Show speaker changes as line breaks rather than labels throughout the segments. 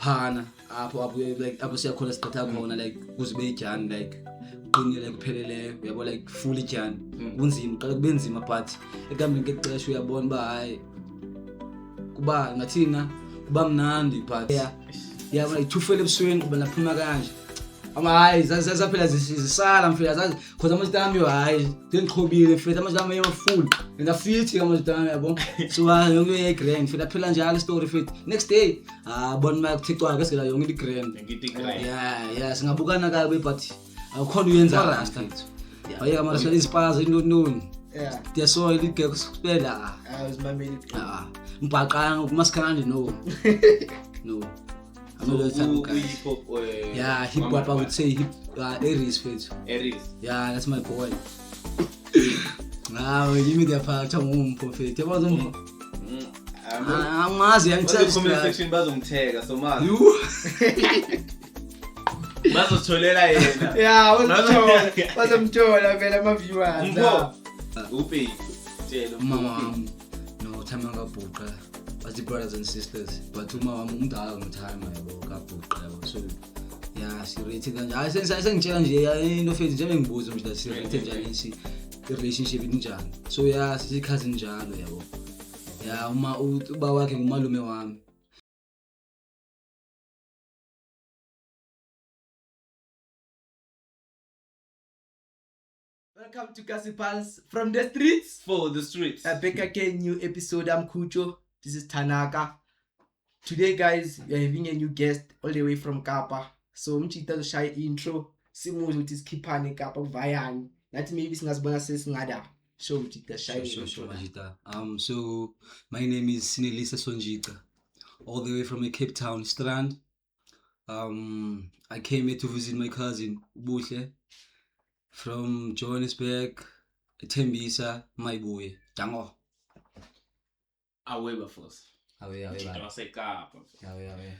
phana apho like apho siyakhona sithatha khona like kuzibe ijani like uqinile like kupheleleyo uyabo like full ijani kunzima uqala kube nzima but ekuhambeni ngexesha uyabona ba hayi kuba ngathina kuba mnandi but yeah like thufele ebusweni kuba naphuma kanje hayi zaphela zisala mfela zazi khoza amajitami hayi ngiqhobile mfela amajitami full ngafiti amajitami yabo so yonke igrand mfela phela njalo story fit next day bona makuthixwa ke sela yonke igrand yeah singabukana kabe but akukhona uyenza rasta baye kama rasela ispaza intoni
Yeah.
Dia soil ligeke kuphela
uzimameli
mbhaqanga kumaskandi no yeah, hip hop I would say hip Aries fit.
Aries.
Yeah, that's my boy. Now give me the part prophet. You was amazi
The comment section bazongitega so manje.
You
Bazotholela yena.
Yeah, bazomthola vele ama viewers.
Mbo. Uphi? Tshela
mama no time ngabhuqa. As the brothers and sisters, but umama umdala ngithama yabo kabhuqa yabo. So yeah, si rated kanje. Ayisengitshela nje into fethi nje ngibuza nje si rated njani si relationship injani. So yeah, sisikhazi njalo yabo. Yeah, uba wakhe ngumalume wami.
Welcome to Gossipals from the streets
for the streets.
Back again, new episode. I'm Kucho. This is Tanaka. Today, guys, we are having a new guest all the way from Kapa. So, mchita shy intro. Simuzi uthi sikhipane Kapa vayani. Nathi maybe singazibona sesingada. Show mchita shy intro.
Sure. So my name is Sinelisa Sonjika, all the way from Cape Town, Strand. I came here to visit my cousin Buhle from Johannesburg, Tembisa, my boy. Jango.
Aweba force.
Awe.
Wasekapa.
Awe.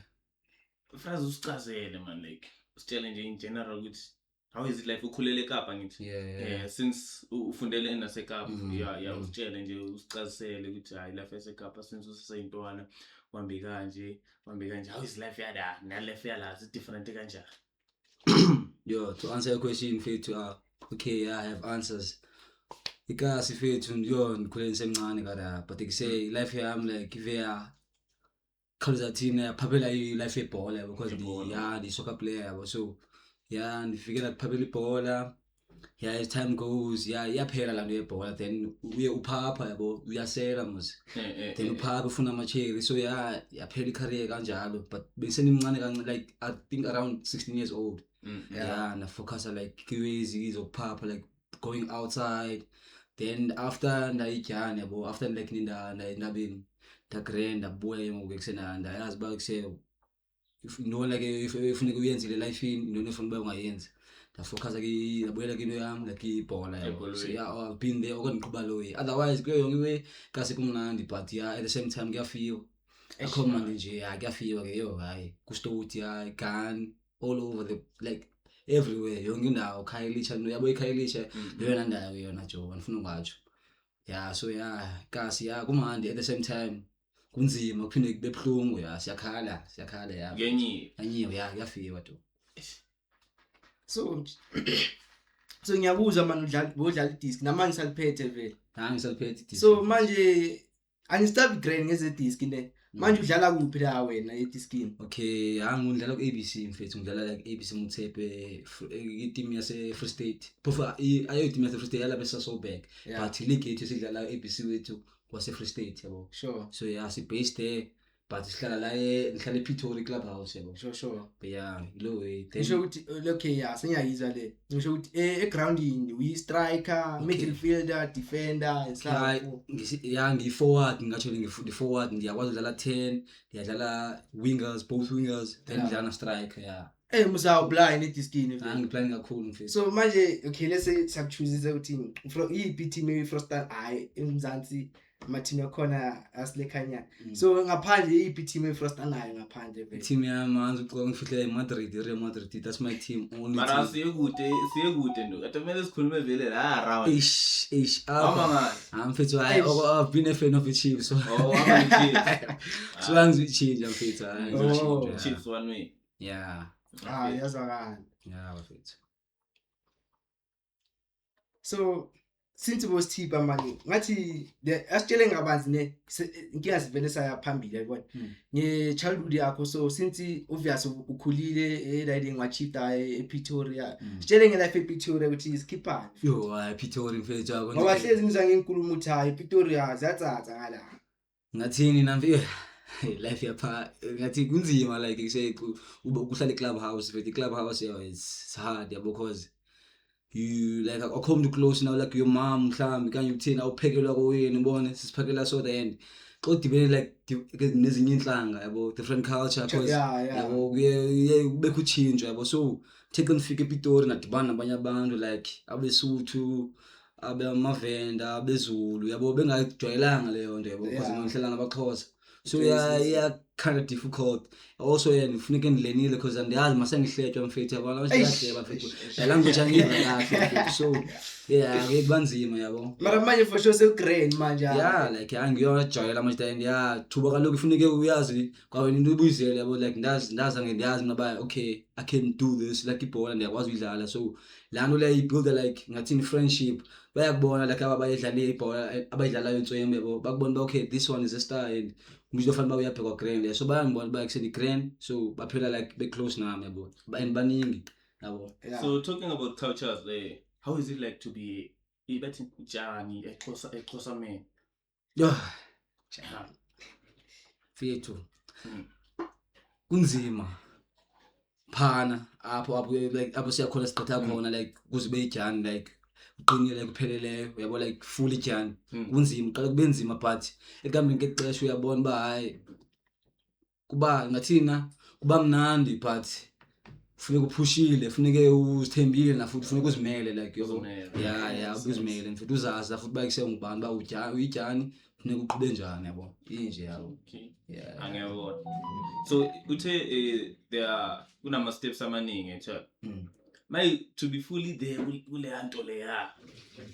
Frazi usichazele man like usitshele nje in general ukuthi how is it like ukhulele eKapa ngithi.
Yeah.
Since ufundele enaseKapa yeah usitshele nje usichazele ukuthi hayi life eseKapa since usaseyintwana wambi kanje how is life yada na life yala is different kanjani.
Yo, to answer your question fethu okay, I have answers. Ikasi fethu yo ngikhulele ngisemncane kada but they say life yami like iveya khaliza thina phaphela life yebhola because the soccer player so yeah ndifikela kuphaphela ibhola yeah as time goes yaphela la nto yebhola then uye uphapha yabo uyasela mos then uphapha ufuna amacheri so yaphela icareer kanjalo but besenimncane kancane like I think around 16 years old. Na focus like kiwezi izokuphapha like going outside. Then after ndayijana yabo after like ndabeni dagrand abuya ngokusena ndayazi ba kuse if no like if ufuneka uyenzile life in none ufuna ba ungayenzi da focus ke yabuyela into yami like ibhola yabo so I've been there okwengiqhuba lo way otherwise kuyo yonke way kasi kumnandi but at the same time kuyafeel akhoma nje kuyafeel ke yo hayi kustoti gun all over the like everywhere yonke indawo Khayelitsha yabo iKhayelitsha leyona ndawo yona jo ngifuna ungatsho so kasi kumandi at the same time kunzima kuphinde kube bhlungu siyakhala ngenyiwe kuyafika to
So ngiyabuza man udlala idisk namanje saliphethe vele.
Ngisaliphethe idisk.
So manje angistop grade ngeze disk ne. Manje udlala kuphi la wena ediskini?
Okay, ngidlala ku ABC mfethu ngidlala like ABC Muthepe i-team yase Free State. Phofa ayo team yase Free State yala besa so back. But league yethu sidlala ABC wethu kwase Free State yabo.
Sure.
So si based there but sihlala la ngihlala ePretoria Clubhouse yabo.
Sure.
But lo way.
Ngisho ukuthi okay sengiyayizwa le. Ngisho ukuthi egroundini uyi striker, midfielder, defender,
ngi-forward ngathi ngi-forward ngiyakwazi ukudlala 10 ngiyadlala wingers both wingers then ngidlala striker
musaw blind ediskini vele.
Ngiplan kakhulu mfethu.
So manje okay let's say siyakuchoose ukuthi from ipi team eFrostan emzansi ama-team yakhona asilekhanyana. So ngaphandle iyiphi team eFrost anayo ngaphandle vele?
Team yami angithi uqoka ngifihle Madrid, Real Madrid, that's my team, only
Mara
team.
siye kude ndo. Atomele sikhulume vele la around.
Hamba mfethu hayi I've been a fan of the Chiefs, so
Wama Chiefs.
so angizichinja mfethu hayi.
Chiefs one way.
Yeah,
Yazwakala.
mfethu.
So since was Tipa manje ngathi asitshele ngabanzi ne inkinga sivele saya phambili yabona nge childhood yakho. So since obvious ukhulile riding wa Chiefs ePretoria, sitshele nge life ePretoria ukuthi isikhiphani.
Yo Pretoria mfethu yabo
Ngoba hlezi ngizwa ngenkulumo uthi hayi ePretoria ziyatsatsa ngala.
ngathini namfi life yapha ngathi kunzima like ngise ukuhlala eClubhouse, but iClubhouse it's hard yabo because you like come to close now like your mom mhlambi kanye ukuthina awuphekelwa kowenu ubone sisiphakela so the end xa dibene like nezinye inhlanga yabo different culture because yabo kuye kube kuchinjwa yabo. So take ngifike ePitori ngadibana nabanye abantu like abeSuthu abamavenda abeZulu yabo bengajwayelanga leyo nto yabo because ngihlala nabaXhosa. So yeah kind of difficult also kufuneka ndilenile because andiyazi mase ngihletywa mfethu yabo abashiyadeba mfethu la language angiva kahle. So yeah kubanzima yabo.
Mara manje for sure segrand manje.
Yeah like angiyojayela manje then thuba kaloku kufuneka uyazi kwawena into ubuyizele yabo like ndazi ngaba okay I can do this like ibhola ndiyakwazi udlala. So la nto le build like ngathi friendship bayakubona like abayidlala ibhola abayidlalayo intswembe yabo bakubona okay this one is a star and manje fanele uyabheka grand. So bayangibona bayakuseni grand so baphela like be close nami yabo and baningi yabo.
So talking about cultures there, how is it like to be ibethi Jani eXhosa man?
Yo fethu kunzima phana apho like apho siyakhona siqhatha khona like kuzibe ijani like uqinile kupheleleyo yabo like full ijani kunzima qala kube nzima but ekambeni kexesha uyabona ba hayi kuba ngathina kuba mnandi but funeka uphushile funeke uzithembile na futhi funeka uzimele like yabo. Yeah uzimele mfethu uzaza futhi bayikuse ngubani ba uyijani funeka uqhube njani yabo inje yabo. Yeah
angiyabona. So uthe there kunama steps amaningi echa may to be fully there kule nto leya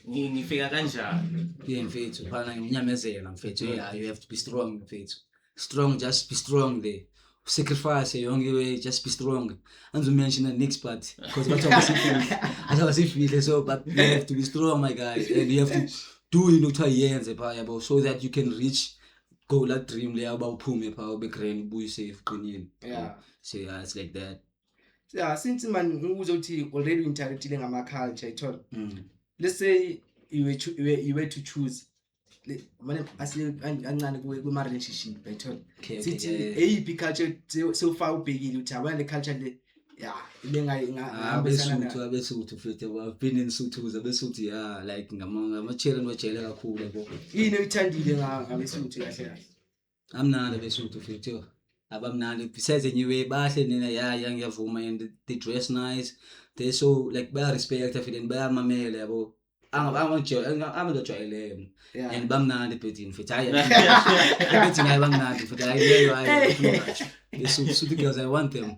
ngifika kanjani?
Yeah mfethu phana nginyamezela mfethu. Yeah you have to be strong mfethu, strong, just be strong there, sacrifice yonke way, just be strong. Mention the next part because I was if so but you have to be strong my guys and you have to do into yenze pha yabo so that you can reach goal that dream le abawuphume pha ube grand ubuye safe qinile.
Yeah
so yeah it's like that.
Yeah since man ngibuza ukuthi already interactile ngama culture ithona. Let's say you were to choose manje ancane kuma relationship ithona sithi eyiphi culture so far ubhekile uthi abana le culture le yeah
abesuthu futhi I've been in Suthu abesuthu yeah like ngama-children bajele kakhulu yabo.
yini uyithandile ngabesuthu kahle kahle?
Amnandi abesuthu futhi abamnandi besides anyway bahle nina yeah ngiyavuma and they dress nice, they so like baya respect futhi and bayamamela yabo angajwayele and bamnandi bethini futhi hayi bethi ngayi bamnandi futhi hayi Suthu girls I want them.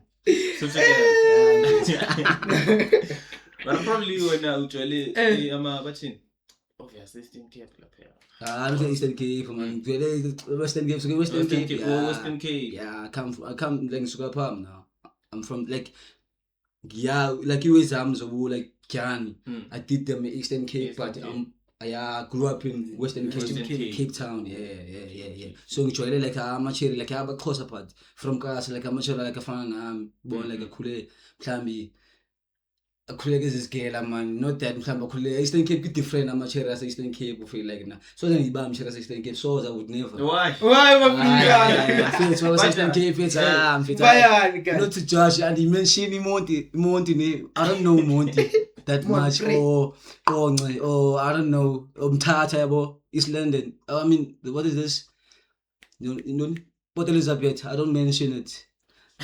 But probably when ujwayele bathini obviously Eastern Cape lapha.
I'm Eastern Cape man. Western Cape, so Western Cape. Yeah, I come like Sukapam now. I'm from like like you exams like Kiani. I did them Eastern Cape, but I grew up in Western Cape Town. Yeah. So actually like I'm actually like I have a close apart from class like I'm actually like a fan born like a kule klambi. A colleague is girl man, not that mhlamba Eastern Cape different. I'm actually as Eastern Cape feel like na. So then I'm as Eastern Cape so I would never.
Why
Eastern Cape it's not to judge and he mentioned Monty I don't know Monty that much or I don't know Mthatha yabo East London. I mean what is this? Port Elizabeth, I don't mention it.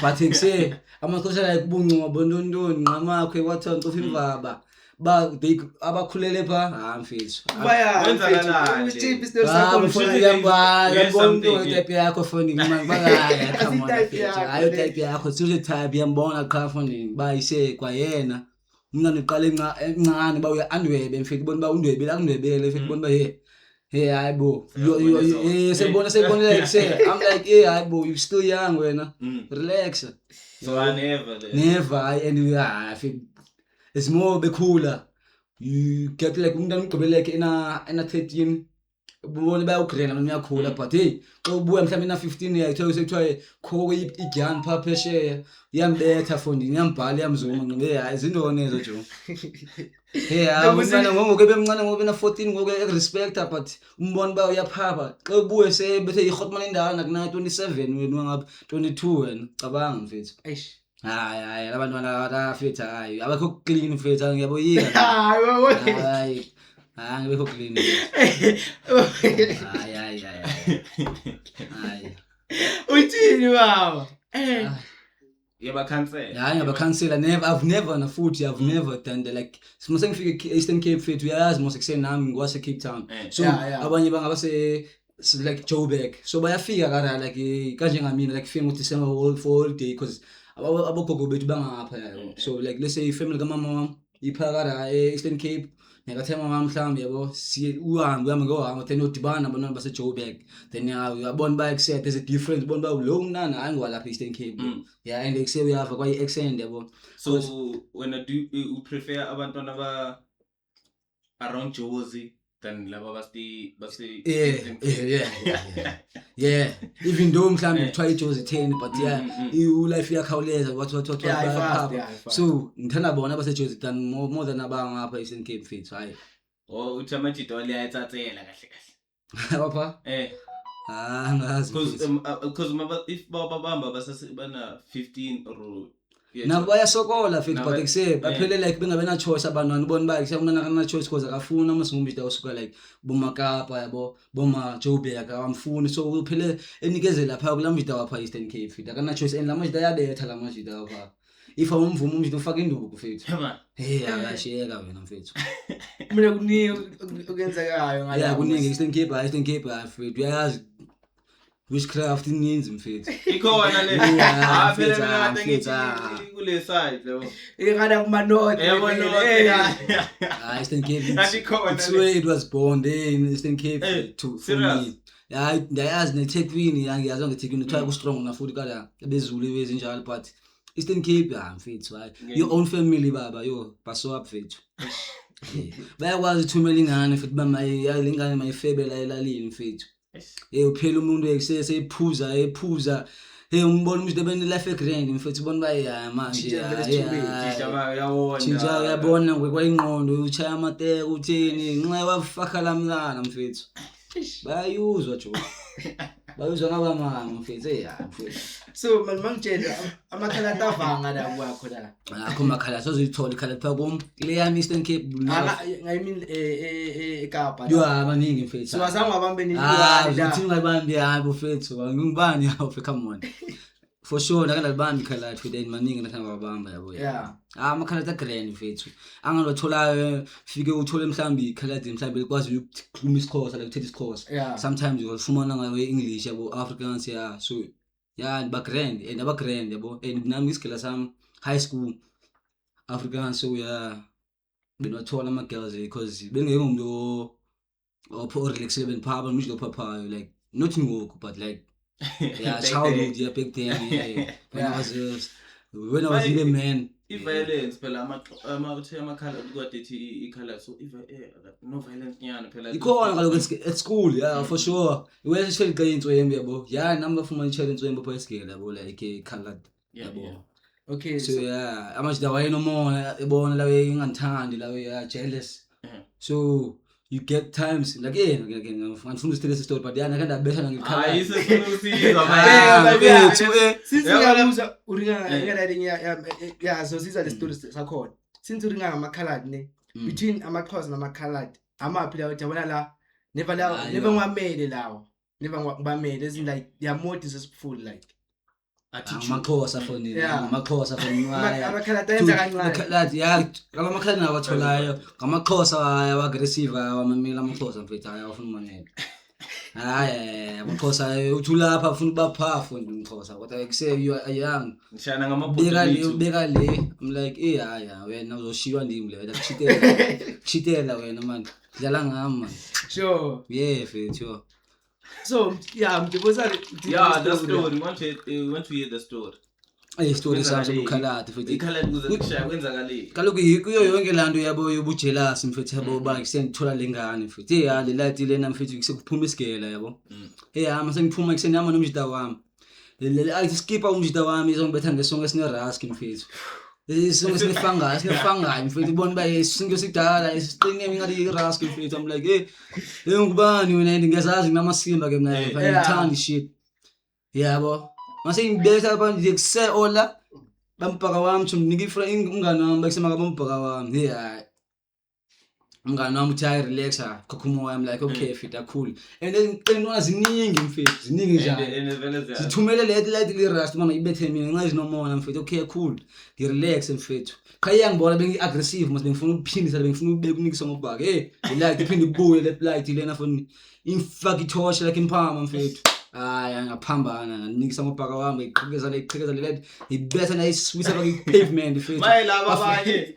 But say amakhosha like buncu abondondoni ngamakho ewathonto ufivaba abakhulele pha mfethu
Kwenzakalani?
Uchipi story
bafuna
Yes,
yambona
something.
type yakho phone man bagaya come on
Asi-type
mfethu
yakho,
ayo
le.
type yakho suze type yambona qha phone bayise kwayena umntana uqala encane ba uyandwebe mfethu bona ba undwebile akundwebele mfethu bona ba hey hayibo sebona like say I'm like hey hayibo you still young wena relax
So I
never and I feel it's more bekhula you get like umntana ugqibeleke ena 13 ubone bayagrena mina uyakhula but hey xa ubuya mhlawumbe na 15 yakhe sekuthiwa kho igyani pha phesheya iyambetha fondini iyambhala iyamzuma ngibe hayi izindone ezo jo umntana ngoku ebemncane ngoku na 14 ngoku respect but umbona ba uyaphapha xa ubuye sebethe ihotman indala kuna 27 wena ngapha 22 wena cabanga mfethu
eish
hayi abantwana abafethu hayi abakho clean mfethu ngiyaboyika hayi ngibekho clean hayi
uthini baba
ngiyabakhansela I've never done that like simo sengifika Eastern Cape fethu uyazi mose kuseni nami ngwase Cape Town so abanye bangaba like Joburg so bayafika kana like kanje ngamina like fika ngoDecember for holiday because abogogo bethu bangapha so like let's say family kamama wami iphakara Eastern Cape ngakathema mama mhlawumbe yabo siye uhambe ngohamba then udibana abantwana base Joburg then uyabona ba accept there's a difference bona ba lo mnana hayi ngwalapha Eastern Cape and excel uyava kwaye accent yabo
so when you prefer abantwana ba around Jozi than laba basi
yeah even though mhlawumbe try Jozi 10 but you life yakhawuleza what so ngithanda bona base Jozi than more than abangapha Eastern Cape fethu hayi
uthamajito waliyatsatsela kahle
apha ngazi
because if babamba basasebana 15 or
nabo bayasokola fethu but ekuse baphele like bengabe na choice abantwana bona ba kusiyabona kana choice because akafuna amasingumbi usuka like bomakapa yabo boma Joburg akamfuni so uphele enikeze lapha kulamjida wapha Eastern Cape fethu akana choice and lamajida yabetha lamajida wapha if awumvuma umjida ufaka induku fethu akashiyeka wena mfethu
mina kuningi okenzekayo ngala
kuningi Eastern Cape fethu uyazi witchcraft ininzi mfethu
ikhona le phela mina kade ngithi kule side lo
ngana kuma north
Eastern Cape it was born in Eastern Cape for me ndayazi neThekwini yangiyazi ngeThekwini uthiwa ku strong na futhi kada bezulu bezinjalo but Eastern Cape mfethu hayi your own family baba baso up fethu bayakwazi uthumela ingane futhi lengane mayifebela elalini mfethu uphela umuntu eksese ephuza umbona umntu ebene life grand mfethu ubona ba manje chinja uyabona ngokwayingqondo uchaya amateka utheni nxa wafaka lamlana mfethu bayuzwa jo bayuzwa ngabamama mfethu mfethu
so mangitshela amakhala tavanga la kwakho la
akho makhala sozithola ikhala pha kum le yami Eastern Cape
I mean eKapa
yo abaningi mfethu
so azange wabambe
uthi ngabambi hayi mfethu ngibani hawo come on for sure nakalibambi ikhala futhi and maningi nathanga babamba yabo amakhala ta grand mfethu angalothola fike uthole mhlambi ikhala mhlambi likwazi ukukhuluma isiXhosa like uthetha isiXhosa sometimes you will fumana ngawe English yabo Afrikaans so ba grand and aba grand yabo and nami isikela sami high school Afrikaans so benothola ama girls because bengengumuntu opho relaxed benphaba ngisho phapha like not ngoku but like childhood back then when I was a man
violence phela amakhala ukwadethi ikhala so no violence nyana phela
ikhona kaloku at school for sure iwese sheli intswembe yabo nami bafumana challenge intswembe pha esigela yabo like colored yabo
okay
so amajida wayenomona ebona lawe ingandithandi lawe jealous so you get times like ngifuna usitele story but nakanda betha ngikhala
ayisifuna
since uringa so siza le story sakhona since uringa ngamakhalad ne between amaXhosa namakhalad amaphi la uyabona la never ngwamele lawo never ngibamele is like they are more disrespectful like
attitude.
Amakhosa fonini.
Yeah.
Amakhosa fonini.
Amakhaladi ayenza kancane.
Amakhaladi ya ngamakhaladi nawatholayo. Ngamakhosa aggressive awamamela amakhosa mfethu ayafuna umanela. Hayi amakhosa uthi lapha ufuna ubaphafu ngikhosa kodwa kuse you are young.
Ngishana ngamabhodini.
Beka le I'm like haya wena uzoshiywa ndimi le wena kuchitela wena man. Dlala ngami man.
Sure.
Yeah mfethu.
So yeah, mdibuza
Yeah, the story. We want to hear the story.
Story sakho ukhalati mfethu.
Ikhaladi kuze kushaya kwenzakaleni.
Kaloku kuyo yonke lanto yabo yobujealous mfethu yabo ba kusengithola lengane mfethu le light lena mfethu kusekuphuma isigela yabo mase ngiphuma kuseni yama nomjida wami le ayi skipper umjida wami izongibetha ngesonke sine rusk mfethu isonke sinefanga mfethu ibona ba isinke sidala isiqine ngathi rusk mfethu I'm like ngubani wena ngiyazazi nginamasimba ke mina ngithanda shit yabo mase ngibetha abantu ngikuse ola bampaka wami thumnika umngane wami bakusema kabombhaka wami umngane wami uthi I relaxa khokhumo I'm like okay fit cool and then qinwa ziningi mfethu ziningi njalo sithumele le rust mama ibethe mina ngazi nomona mfethu okay cool ngi relax mfethu khaya ngibona bengi aggressive mase ngifuna ukuphindisa bengifuna ubeka unikisa ngobhaka le light iphinde ibuye le light lena foni infaka ithosha like impama mfethu ngaphambana nganikisa ngobhaka wami iqhekeza le ibetha na iswisa baki pavement mfethu
mayelaba abanye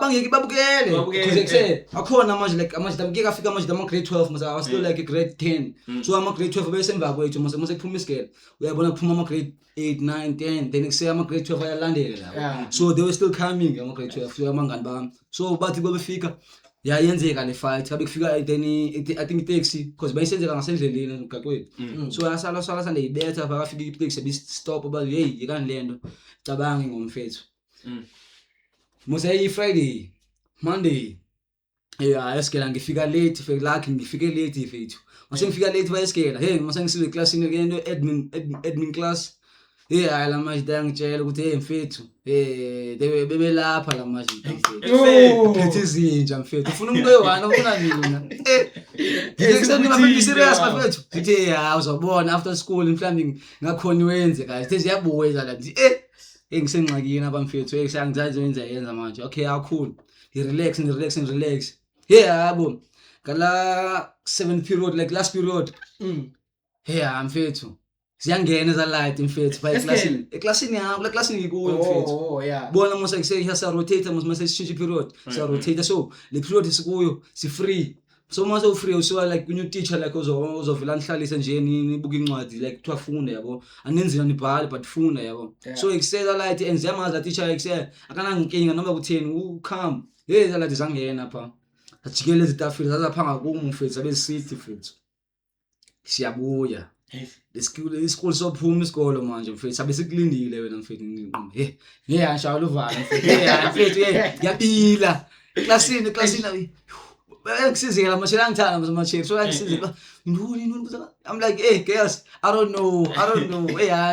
bangeke babukele kuze akhona manje like manje damke afika manje dama grade 12 mase I was still like grade 10 so ama grade 12 bese emva kwethu mase kuphuma isigele uyabona kuphuma ama grade 8 9 10 then kusaya ama grade 12 ayalandela la so they were still coming ama grade 12 so amangani bami so bathi babefika yayenzeka le fight kabe kufika then I think taxi because bayisenzeka ngasendleleni ngaqwethu so yasala sale ibetha bakafika itaxi be stop ba hey yikani lento cabangi ngomfethu mose Friday Monday esikela ngifika late ngifike late mfethu mase ngifika late bayesikela hey mase ngisize classini ke into admin class la majida ngitshela ukuthi mfethu bebelapha la majida mfethu phethe izinja mfethu ufuna umuntu oyiwana ufuna mina ngikuseni mafethu serious mafethu ngithi uzobona after school mhlawumbe ngakhona iwenze guys thize yabuweza la ngithi ngisengxakini abamfethu kusangizazi yenza manje okay cool relax yabo kala 7 period like last period mfethu siyangena za light mfethu by classini yangu la classini ngikuyo mfethu bona mose kuseyihasa rotate mose sishintshe period sa rotate so le period sikuyo si free so mase u free usuka like kunye teacher like uzovela nhlalise nje nibuka incwadi like kuthiwa funda yabo anenzina nibhale but funda yabo so ikusela light enze amaza teacher ekuse akana nginkinga noma kutheni ukhamba la light zangena pha ajikele izitafile zazaphanga kumfethu abesithi mfethu siyabuya isikole sophuma isikolo manje mfethu sabe sikulindile wena mfethu ngiyashaya uvala mfethu mfethu ngiyabila classini ngisizela amashela ngithanda amashela so ngisizela nduni I'm like girls I don't know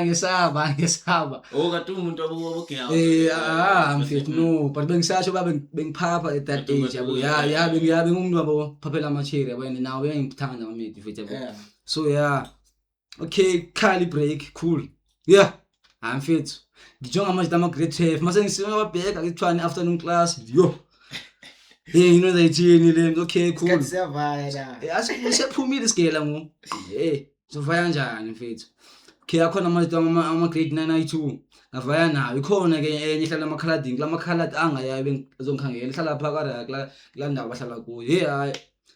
ngisaba
kade umuntu abogela
mfethu no but bengisasho babe bengiphapha at that age yabo bengiyabe umuntu wabo phaphela amashela yabo and now ngithanda amamedi mfethu yabo so okay khali break cool mfethu ngijonga manje ama grade 12 mase ngisibabheka kuthiwani afternoon class you know they thini le okay cool asiphumile isigela ngo sovaya kanjani mfethu okay akhona manje ama grade 9 i2 ngavaya nayo ikhona ke enye ihlala amakhaladi lamakhaladi angayabe ezongikhangela ihlala phakara kula ndawo bahlala kuyo hayi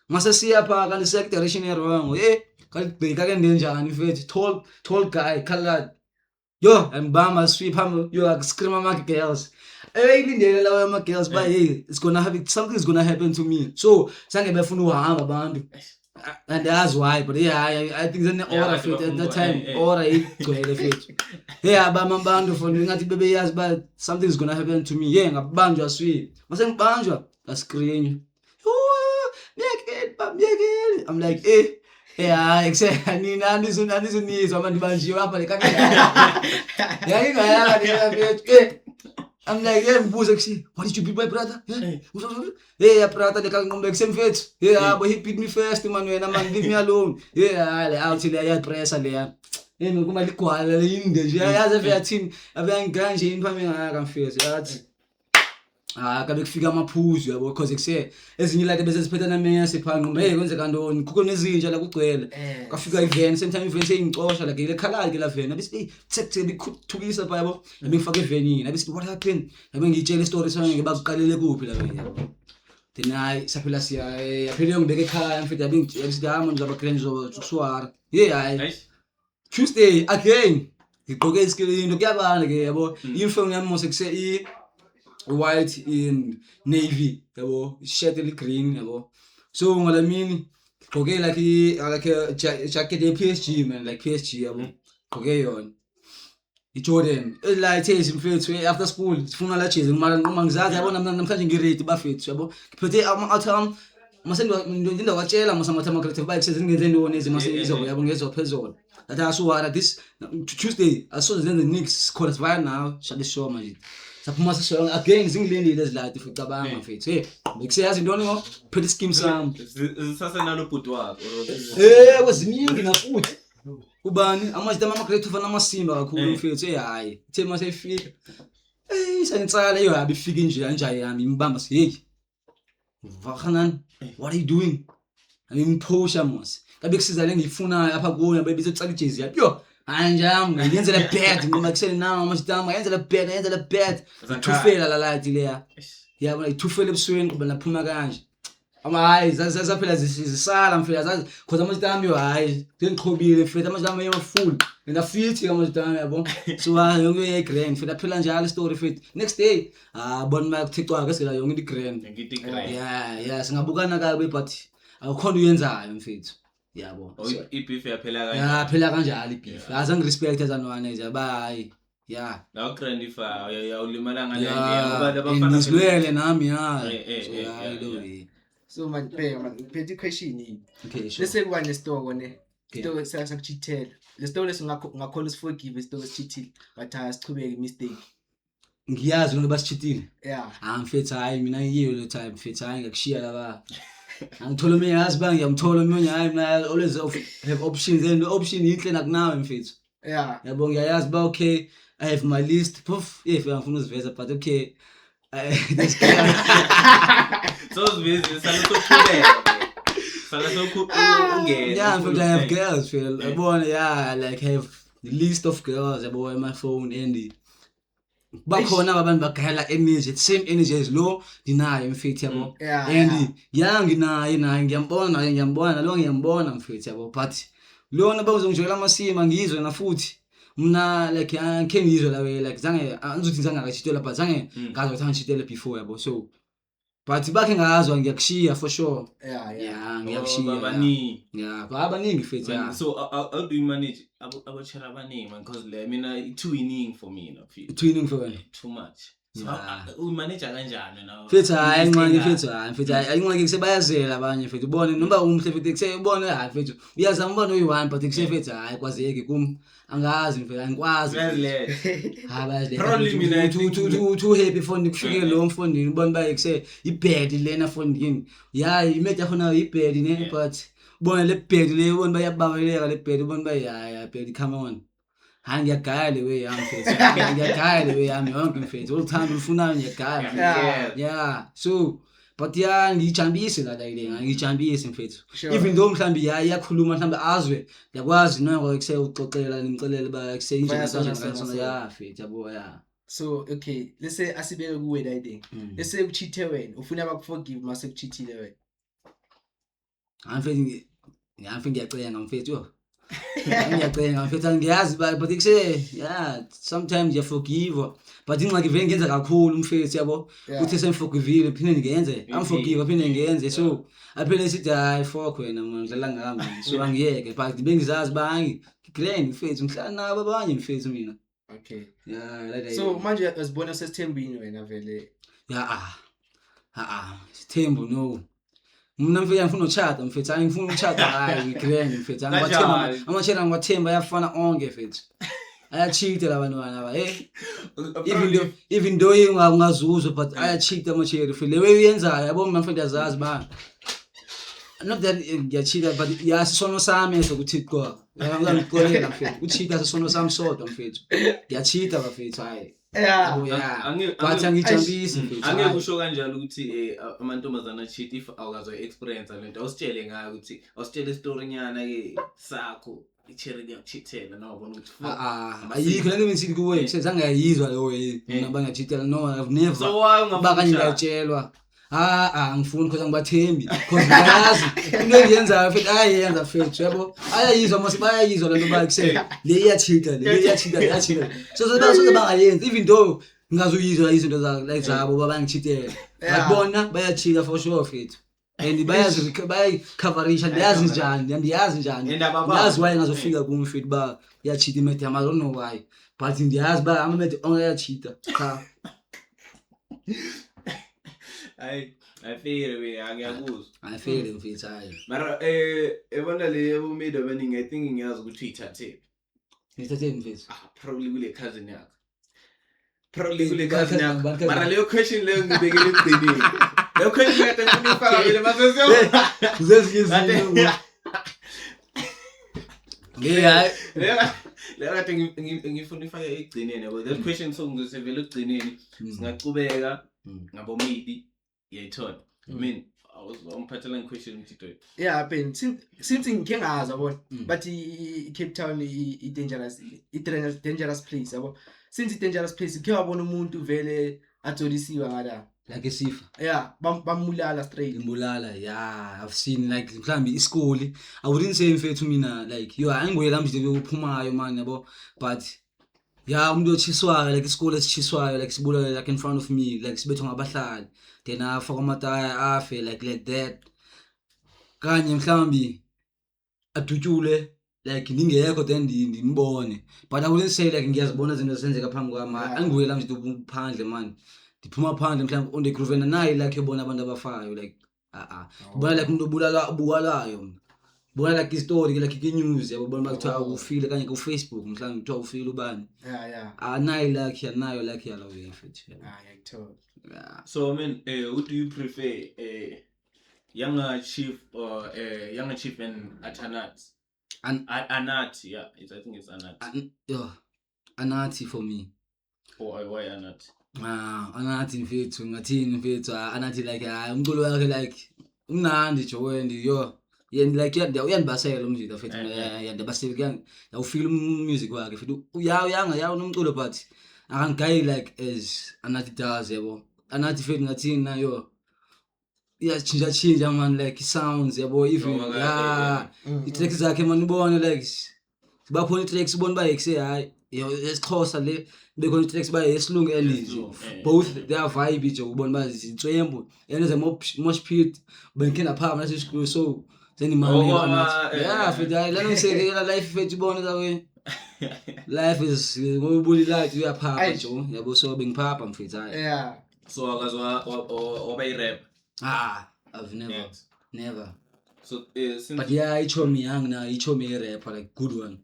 mase siya pha kanti sek direction wrong kalibheka ke ndenjani mfethu tall guy khaladi and sweep him scream ama girls ilindele lawo ama girls but hey something is gonna happen to me so sange befuna uhamba abantu and that's why but I think then aura fit at that time aura igcwele fethu abantu for ngathi bebeyazi but something is gonna happen to me ngabanjwa sweep mase ngibanjwa screen miyekele I'm like exactly nina andizunizwa abantu banjiwe apha le kanjani ngiyayala I'm like ngibuza kusi what did you beat my brother brother le kangqombe kusemfethu but he beat me first man wena man leave me alone le out le ya pressure le yini kuma ligwala leyinde nje yazi efathini abeyanganje inphame ngaka mfethu yathi kabe kufika amaphuzu yabo because kuse ezinye like bese siphetha namenye siphanqa hey kwenzeka ntoni kukho nezinja la kugcwele kafika ivan same time ivan seyingicosha like ile khalali ke la van abisi tsekuthe bikuthukisa pha yabo ngifake evanini abisi what happened yabe ngitshela istory sami ngibakuqalele kuphi la yabo then hayi saphela siya yaphela ngibeke ekhaya mfethu yabe ngiyabisi ngizaba grand zokuswara hayi Tuesday again ngigqoke iskilini kuyabana ke yabo uniform yami mose kuse white in navy yabo shirt eli green yabo so ngola mini gqoke like a jacket ye PSG man like PSG yabo gqoke yona iJordan light mfethu after school sifuna la jezi uma ngizazi yabo namhlanje ngiready bafethu yabo ngiphethe ama-outcome mase ndinda watshela masamatha creative bike sezingenze ntoni ezimase yabo ngezophezolo that asuwara this Tuesday asoze zenze nix call via now shade show manje saphuma sesho again zingilindile ezilati futhi cabanga mfethu bekuseyazi intoni ngo pretty scheme sami
zisasenalo bhuti wakho
kweziningi nafuthi ubani amajita ama creative namasimba kakhulu mfethu hayi thema seyifika sanitsala yo habi fika nje kanjani yami imbamba siyeki vakhanan what are you doing ngimphosha mos kabe kusiza le ngifuna apha kuyo bayibiza ucala ijezi yapho anjam ngiyenzela bad ngoma kuseni nawo amajitama yenzela bad thufela la light leya yabo ithufela ebusweni kuba naphuma kanje hayi zaphela zisala mfela zazi because amajitama yo hayi ngiqhobile mfela amajitama yo full and afithi amajitama yabo so yonke ye grand mfela phela njalo story fit next day bona makuthicwa kesela yonke i grand
ngithi grand
yeah singabukana kabe but akukhona uyenzayo mfethu yabo
ibeef yaphela kanje
yaphela kanjalo ibeef azange respect ezanwane nje bye
la grand ifa yawulimala ngale ngoba labafana
ngizwele nami
so man petty question yini
okay
bese kuba nesitoko ne isitoko sakuchithela lesitoko lesingakho siforgive isitoko esichithile but asichubeke mistake
ngiyazi ngoba basichithile
mfethu
hayi mina ngiyiyo le time mfethu hayi ngakushiya laba angithola mina yazi bang ngiyamthola mina hayi mina always have options and option inhle nakunawe mfethu yabo ngiyayazi ba okay I have my list puff if ngifuna uziveza but okay this guy
so busy salokuthubeka ungena
mfethu I have girls feel yabona like I have the list of girls yabo on my phone and bakhona abantu bagayela energy the same energy as lo dinayo mfethu yabo and nginayo naye ngiyambona lo ngiyambona mfethu yabo but lona bawuzongijwela amasima ngizwe na futhi mina like angeke ngizwe la way like zange angizothi ngangakashitela but zange ngazi ukuthi angishitele before yabo so but bakhe ngazwa ngiyakushiya for sure ngiyakushiya abaningi mfethu
so how do you manage abachera abaningi man because le mina too winning for me no feel
too winning for me
too much so we manage kanjani now
mfethu mfethu ayinqaki kusebayazela abanye mfethu ubone noma umhle mfethu kusebone mfethu uyazama ubone uyi1 but kusefethu kwazeke kum angazi mfethu angikwazi
probably mina
too happy for ndikufike lo mfondini ubone bayekuse ibed lena fondini imeda khona ibed ne but ubone le bed le ubone bayabaweleka le bed ubone bayaya bed come on ngiyagayale we yami mfethu ngiyagayale we yami yonke mfethu uthanda ufunayo ngiyagayala so but ngijambise la ile ngijambise mfethu even though mhlambi iyakhuluma mhlambi azwe yakwazi noko kuseuxoxela nimcelela ba kuseyinje nasona mfethu yabo
so okay let's say asibeke kuwe la thing let's say uchithe wena ufuna abakuforgive mase kuchithile wena
mfethu ngiyacenga mfethu ngiyacenga mfethu ngiyazi but ikuse sometimes you forgive but ingxaki vele ngenza kakhulu mfethu yabo uthi semforgivile phinde ngiyenze amforgive phinde ngiyenze so aphele sithi hayi fuck wena ngidlala ngami so angiyeke but bengizazi bangi grand mfethu ngihlala nabo abanye mfethu mina
okay
like
so manje asibona sesithembini wena vele
sithembu no mina mfethu ngifuna uchata mfethu angifuna uchata hayi grand mfethu amachela ngwathemba yafana onke mfethu ayacheata labantwana aba even though ungazuzwa but ayacheata amachela feel le way uyenzayo yabo mfethu azazi ba not that ngiyachita but yasisono sami sokuthi kwa ngiyangikolela mfethu uchita sisono sami sodwa mfethu ngiyachita bafethu hayi
Yeah.
but angijambisi mfethu
angeke kusho kanjalo ukuthi amantombazana cheat if awukazo experience lento awusitshele ngayo ukuthi awusitshele istory nyana ke sakho icherry liyakuchithela nawe ubona ukuthi
ayikho lento ngisithi kuwe senzange yayizwa leyo mina bangachithela no I've never
so why
bakanye ngatshelwa angifuni because angibathembi because bayazi into engiyenzayo futhi ayayenza futhi yabo ayayizwa mase bayayizwa lento bayikusele le iyachita so bangayenza even though ngazuyizwa izinto za like zabo babangithithela ngabona bayachita for sure futhi and bayazi bayayicoverisha ndiyazi njani ngazi why ngazofika kimi futhi ba yachita imethe I don't know why but ndiyazi ba amamethe ongayachita cha
I feel we angiyakuzwa
I feel mfethu hayi
mara ebona le umida abaningi I think ngiyazi ukuthi ithathe
mfethu
probably kule cousin yakho mara leyo question leyo ngibekele ekugcineni leyo question kade ngifuna ifaka vele masesiyo leyo kade ngifuna ifaka ekugcineni yabo that question so ngizosevela ekugcineni singacubeka ngabomidi yayithola I mean I was umphathela question umthito
yeah ben since ngike ngazi yabona but Cape Town I dangerous place yabo since I dangerous place ke wabona umuntu vele atholisiwe ngala
like isifa
yeah bamulala straight
imbulala yeah I've seen like mhlambi isikole I wouldn't say mfethu mina like yo angwela manje uphumayo man yabo but yeah umuntu ochiswayo like isikole esichiswayo like sibulala like in front of me like sibethwa ngabahlali then afaka amataya afe like that kanye mhlambi adutshule like ningekho then ndimbone but I wouldn't say like ngiyazibona izinto zisenzeka phambi kwami angwela manje uphandle man ndiphuma phandle mhlambi on the groove nayi like yobona abantu abafayo like bona like umuntu obulalayo bona like istory like inews yabona bakuthiwa ufile kanye ku Facebook mhlambi kuthiwa ufile ubani nayi like yanayo like yalo futhi
ngiyakuthola
so I mean who do you prefer younger chief or younger chief and Anathi yeah I think it's Anathi
Anathi for me
why Anathi
Anathi mfethu ngathini mfethu Anathi like umculo wakhe like umnandi Jowendi yo yena like uyandibasela umziki mfethu yandibasela uyawufeel music wakhe futhi uyanga unomculo but akangayi like as Anathi does yabo Anathi futhi ngathini nayo iyachinja man like sounds yabo even i-tracks zakhe man ubone like sibakhona i-tracks ubone ba yekuse hayi yesixhosa le bekhona i-tracks ba yesilungu endinje both they are vibe nje ubone ba zitswembu yenze mosh pit benkena phama nasesikhulu so then imami yeah futhi hayi lana ngisekela life futhi ubone zawe life is ngobuli light uyaphapha nje yabo so bengiphapha mfethu hayi
yeah
so akazwa obay rap
I've never
so since
but yeah ichomi young na ichomi rapper like good one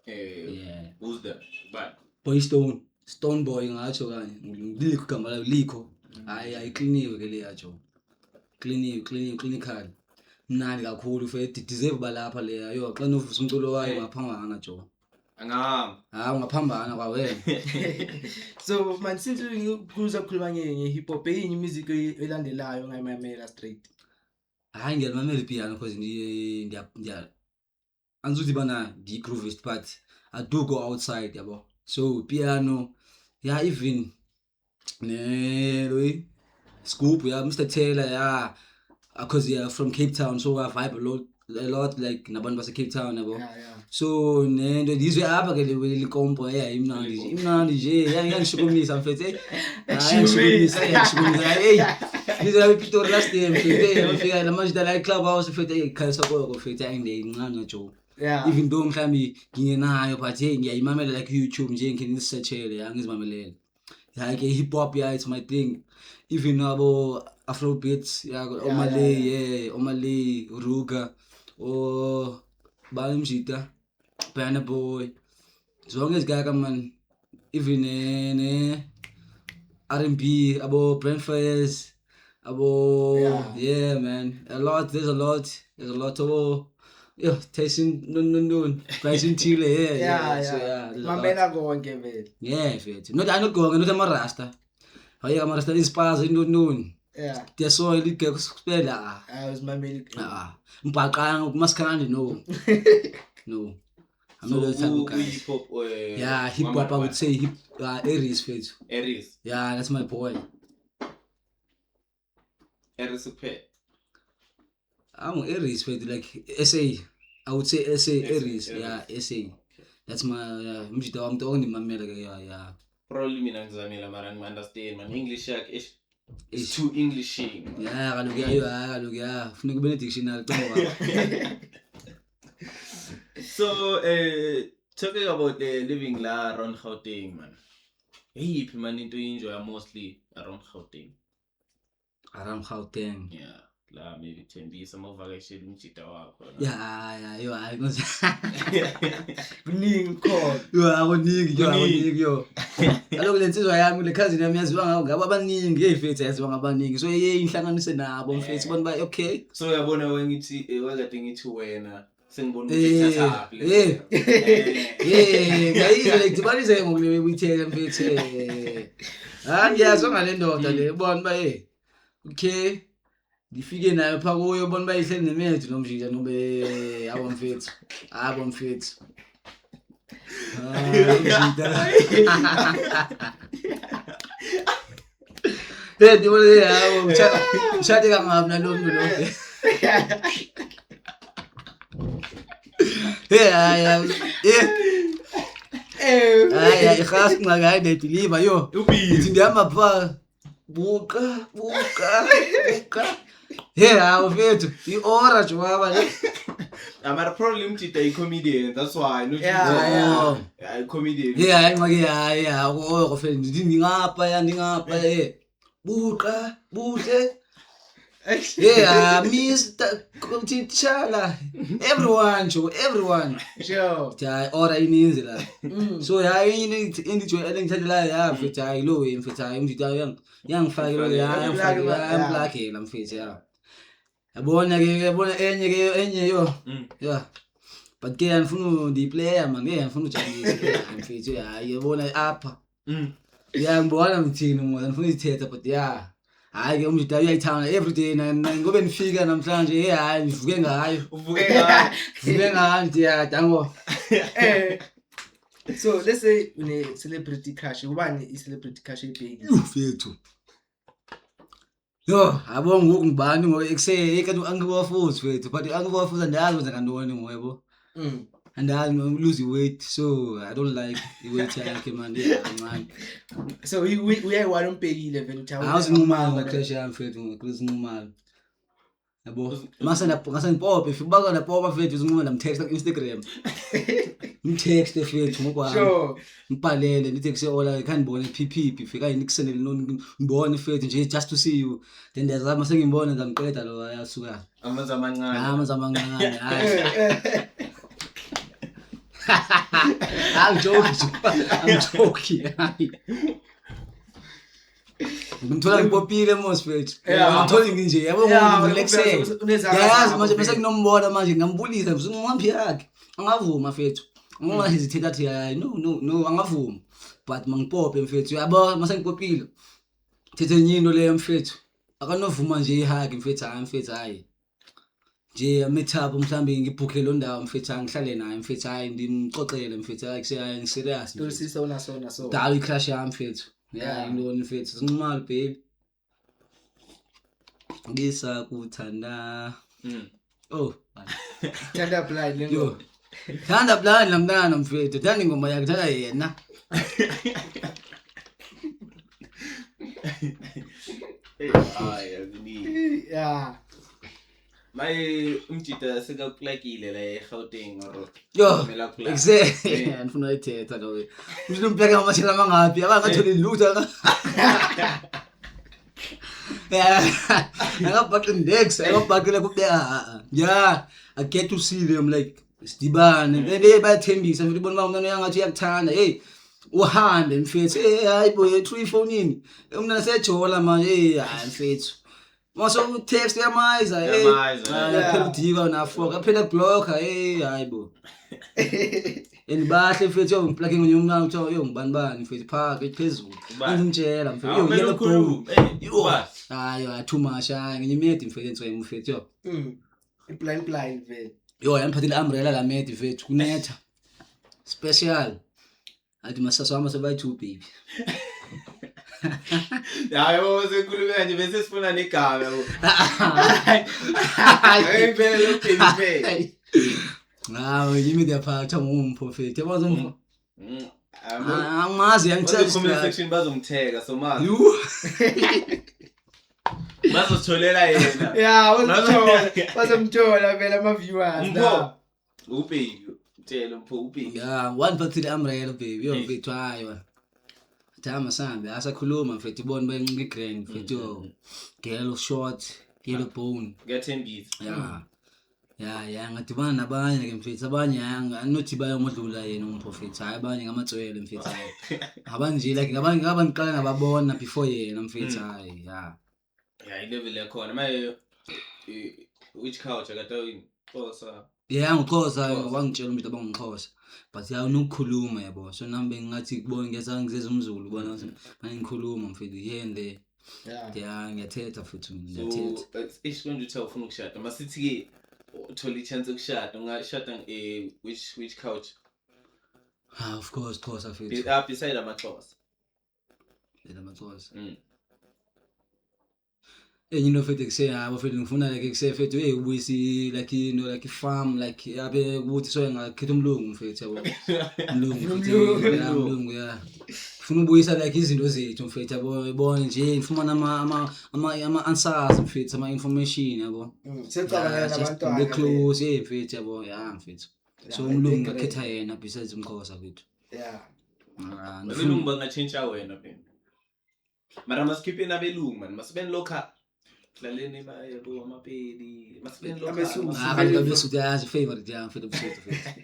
yeah who's that but
Boy Stone Boy ngacho kanye Liko gama la Liko hayi cleaniwe ke le yacho clinical mnandi kakhulu futhi deserve balapha le yo xa novusa umculo wayo ngaphambana jo
angahamba
ungaphambana kwawena
so man since ukuza ukukhuluma nge-hip hop yini music elandelayo ngayimamela straight
hayi ngiyamamela piano because ndiya anzuthi bana di-groovist but I do go outside yabo so piano yeah even ne Scoop yeah Mr Taylor yeah because yeah from Cape Town so I vibe a lot like nabantu base Cape Town yabo so nento ndizwe apha ke le kompo imnandi nje yangishukumisa mfethu yangishukumisa hey ngizwe Pitori last day mfethu ngifika la manje la club house mfethu ikhalisa koko mfethu ayindincane jo even though mhlambi ngingenayo but hey ngiyayimamela like YouTube nje nginisearchele yangizimamelele like hip hop yeah it's my thing even abo afro beats yeah Omale Ruga or Balimjita Burna Boy zonke izigaka man even R&B abo Brent Fayez abo yeah man there's a lot there's a lot of tasting no pricing Chile
Yeah,
so
yeah.
there's a lot.
Mamela konke vele.
Yeah fit not going not amarasta hayi amarasta ispaza no
Yeah.
the soil igeke kuphela
I was mameli.
mbhaqanga kumaskandi no I'm
So
not that type of
who
guy.
hip hop
Yeah, hip hop. I would say hip Aries fit.
Aries
Yeah, that's my boy.
Pet.
I'm Aries fit like SA. I would say SA Aries.
Aries.
Yeah, SA. That's my mjita I'm the only mamela yeah.
Probably mina ngizamela mara understand man English yakhe
Ish.
is too Englishing.
Yeah, kaloku yeah. Funeka ube dictionary xa
So talking about living la around Gauteng man. Hey, man into enjoy mostly around Gauteng.
around Gauteng.
Yeah. La maybe Tembisa mavakashela umjita wakho.
Yeah, yo I know.
Kuningi khona.
Yo akuningi yo. Kaloku lensizwa yami le cousin yami yaziwa ngawo ngabo abaningi efethu yaziwa ngabaningi. So yeye inhlanganise nabo mfethu bona ba okay.
So uyabona wengithi wakade ngithi wena sengibona ukuthi thatha le.
Ngayizwa lekidibanise ngokule uyitheka mfethu. Ngiyazwa ngale ndoda le bona ba okay. Ngifike nayo pha kuyo bona bayihleli nemethu nomjija nobe abomfethu. Dibona yabo mshade kangapi nalo muntu lo. Hayi ikhas ngakayi nedeliver yo. Ithi ngiyama pha buka. Yeah, mfethu iora jwaba le.
Amara problem umjita i-comedian, that's why no
Yeah.
comedian.
Yeah, ngake yeah ofela ndingapha buka buhle. Yeah, Mr. Titshala. Everyone.
Sure.
Ja ora ininzi la. So hayi indijo elengithathela ya mfethu hayi lo mfethu hayi umjita yangifakela yamplakela mfethu ya. Yabona enye yo. Yeah. But ke anifuna ndiplayer man, ngifuna ujabulisa mfethu hayi yabona apha. Yeah, ngibona mthini mona anifuna ithetha but yeah. Hayi ke umjita uyayithanda every day ngobe nifika namhlanje hayi nivuke ngayo.
Uvuke ngayo.
Vuke ngayo ya dango.
So let's say une celebrity crush. Ubani i-celebrity crush ebheki?
Mfethu. Yo, abonga ngoku ngibani ngoba ekuse kanti angibafuthi mfethu but angibafuthi andazi wenza kantoni ngoyebo. Andazi lose weight so I don't like the weight yakhe man man.
So uyayiwala umbhekile vele uthi
Awuzinqumali ngoclash yami mfethu ngokuzinqumali. Yabo ngase ngipope if ubaka na popa mfethu uzinquma namtext ku Instagram. Ngitext mfethu ngokwami.
Sure.
Ngibhalele nithi kuseola kanibone PP fika nikusendele ngibone mfethu nje just to see you then ndiyazama sengimbona ngizamqeda lo ayasuka.
Amanzi amancane.
Hayi. I'm joking. Ngithola ngipopile mosfethu. Ngithola nje yabo ngirelaxe. Yazi manje bese nginombona manje ngambulisa ngizungumaphi yakhe. Angavuma mfethu. Angahesitate athi hayi no angavuma. But mangipope mfethu yabo mase ngipopile. Thethe nyino leyo mfethu. Akanovuma nje ihagi mfethu hayi. Nje amethabo mhlambe ngibhukhe lo ndawo mfethu ngihlale naye mfethu hayi ndimxoxele mfethu hayi kuseya ngiserious
Tosisa una sona so.
Dawo icrash yami mfethu. Yeah, ngibona mfethu sinqumali baby. Ngisa kuthanda. Oh.
Thanda blind lengo.
Yo. Thanda blind lamntana mfethu. Thanda ingoma yakhe thanda yena.
Yeah.
Maye umjita sekaplakile la eGauteng or
Yo. Exactly. Ngifuna ithetha lo. Ngizomplaka amashela mangapi abangatholi lutho. Yeah. Akabhaqi index, akabhaqile kubeka. Yeah, I get to see them like sidibane. Bebe bayathembisa mfethu ubona umntwana yangathi uyakuthanda. Hey. Uhambe mfethu. Hey hayi boy, 3 phone ini. Umntwana sejola manje. Hey hayi mfethu. Mase text yamayiza phela udika na4 kaphela blocker hayibo. And bahle mfethu yo plugging unyumna utho yo ngibani mfethu phaka ephezulu. Ngimtshela mfethu yo yellow bone. Hayi too much ngiyimedi mfethu mfethu yo.
Blind vele.
Yo yamphathile umbrella la medi mfethu kunetha. Special. Athi masaso wami sebayi 2 baby.
Hayi sekhulumela nje bese sifuna negama yabo. Hayi phela lo baby.
Yimi yaphatha ngumprofeti yabazomva. Angazi
Comment section bazomtheka so mazi. Bazotholela yena.
Yeah, bazomthola vele ama viewers la.
Ubaby. Tshela mpho ubaby.
Yeah, one phathile umbrella baby yo mfethu hayi. Thama sambe asakhuluma mfethu ibona bayincika igrand mfethu yo. Girl short, yellow bone.
Ngiyathembisa.
Yeah, ngadibana nabanye ke mfethu abanye anothi bayomodlula yena umprofeti hayi abanye ngamatswele mfethu hayi. Abanje like ngaba ngiqala ngababona before yena mfethu hayi
Yeah, ilevel yakhona maye which culture kade Xhosa.
Yeah, ngixhosa ngabangitshela umuntu abangixhosa but unokukhuluma yabo so nambe ngathi kubona ngiyazangizeza umZulu ubona ukuthi ngikhuluma mfethu yende. Yeah, ngiyathetha futhi ngiyathetha.
So isikonje uthe ufuna ukushada masithi ke uthola ichance ukushada ungashada which culture?
Of course Xhosa futhi.
Beside amaXhosa.
You know fethu kuse yabo fethu ngifuna like kuse fethu ubuyisi like farm like yabe ukuthi so ngakhetha umlungu mfethu yabo. Umlungu yeah. Ngifuna ubuyisa like izinto zethu mfethu yabo ibone nje ngifumana ama answers mfethu ama information yabo.
Secabangela nabantwana.
Be close mfethu yabo yeah mfethu. So umlungu ngakhetha yena besides umXhosa fethu.
Yeah.
Abelungu bangachange wena phela. Mara maskiphe nabelungu man masibeni local. Laleni bayebo amapedi masibeni local.
Abesuthu yazi favorite yami mfethu Besuthu fethu.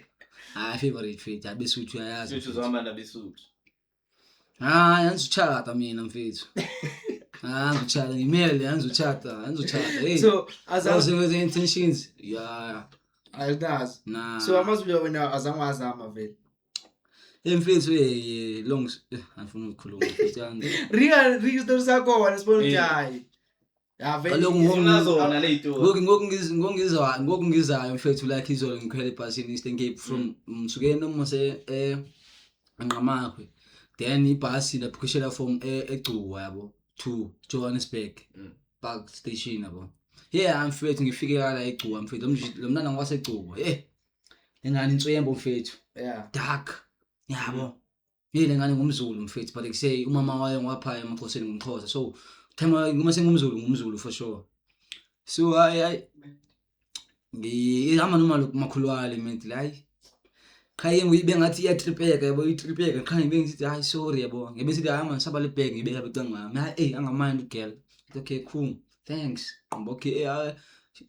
Favorite fethu abesuthu yazi.
Besuthu zamana besuthu.
Yanzuchata mina mfethu. Yanzuchata ngimele yanzuchata. Hey.
So
as I was with the intentions. Yeah.
Aldazi.
Nah.
So amazulu wena azama vele.
Mfethu long angifuna ukukhuluma mfethu yami.
Real stories sakho wena sibona ukuthi hayi. Yeah, vele
ngizona leyito.
Ngokungizayo mfethu like izolo ngikhwele ebhasini Eastern Cape from Msukeni nomase Nqamakwe. Then ibhasi laphushela from eGcuwa yabo to Johannesburg Park station yabo. Yeah mfethu ngifike la eGcuwa mfethu lo mntana ngwaseGcuwa. Engane intswembo mfethu.
Yeah.
Dark. Yabo. Yile ngane ngumZulu mfethu but like say umama wayo ngwapha emakhosini ngumXhosa so thema uma ngumZulu for sure. So ngihamba noma makhulwale menti hayi. Khaye ngibe ngathi iyatripeka yabo itripeka khaye ngibe ngithi hayi sorry yabo ngibe sithi hayi man sabale bag ngibeka becanga ngami angamindi girl. Okay cool thanks. Okay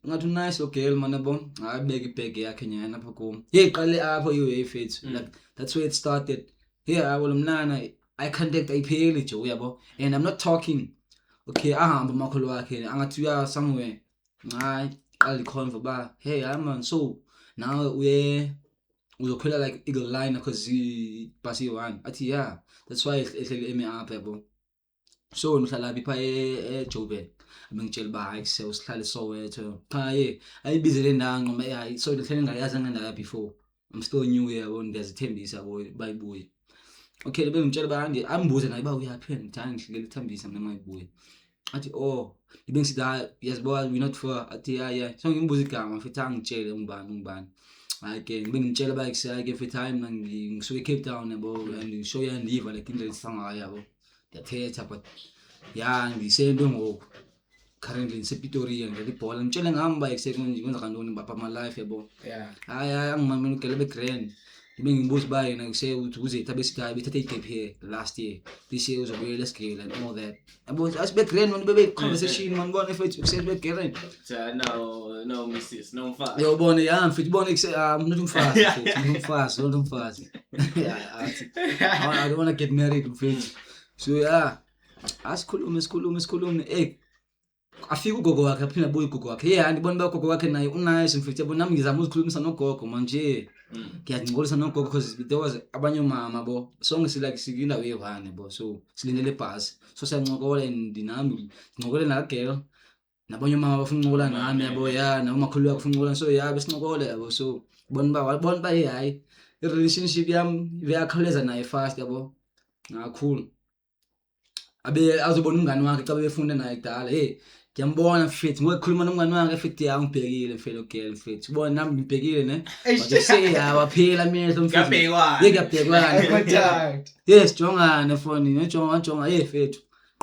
ngathi nice girl man yabo ayibeka ibag yakhe nyana lapha kum. Iqale apho fethu like that's where it started. Here awolumnana I contact ipheli nje uyabo and I'm not talking. Okay ahamba makhulu wakhe angathi uya somewhere. Hayi qala iconvo ba hey man so now uzokhwela like Eagle Line because bus one athi yeah that's why ehlele eme up yabo. So ngihlala bipha eJoburg abengitshela ba hayi sihlale Soweto khaye ayibizele ndanqo hayi so lehlele ngayazi ngendaba before I'm still new here yabo ngiyazithembisa bayibuye. Okay bengitshela ba ambuze naye ba uyaphi ngithanda ngihlele ithambisa mina mayibuye. Athi ibengisithi hayi yazibo we not for athi yeah so ngimbuza igama mfethu angitshele ngibani. Ke ngibengitshela ba ke for time ngisuke Cape Town yabo and show ya ndiva like indlela isangaya yabo. Ngiyathetha but yeah ngisento ngoku currently ngisePretoria ngilibhola ngitshela ngihamba esekonje kwenza kanjani bapha my life yabo.
Yeah.
Hayi angimamela ugelebe grand. Bengibuza ba yena ngise ukuthi uzetha besithi hayi bethathe igap here last year this year uzobuyela esigele and all that. Yabo asibe grand man bebe conversation man bona mfethu kusebe grand.
No missis no mfazi.
Yo bona yeah mfethu bona not umfazi mfethu not umfazi. Yeah I don't want to get married mfethu. So yeah asikhulume afika ugogo wakhe aphinde abuye ugogo wakhe yeah andibona ba ugogo wakhe naye unice mfethu yabo nami ngizama ukuzikhulumisa nogogo manje ngiyancincolisa nogogo because there was abanye mama bo sonke silike sikindawo ye1 bo so silindele ibhasi so siyancokola and nami ngincokola na girl nabanye mama bafuna ukuncokola nami yabo yeah namakhulu yakho ufuna ukuncokola so yeah besincokola yabo so bona ba hayi i relationship yami iyakhawuleza naye fast yabo cool abe azobona umngani wakhe xa befunda naye kudala ngiyambona mfethu ngokukhuluma nomngani wakhe mfethu ngibhekile mfethu girl mfethu ubona nami ngibhekile ne manje seyawaphela amehlo mfethu ngiyabhekwana
contact
yes jongana phone ngijonga mfethu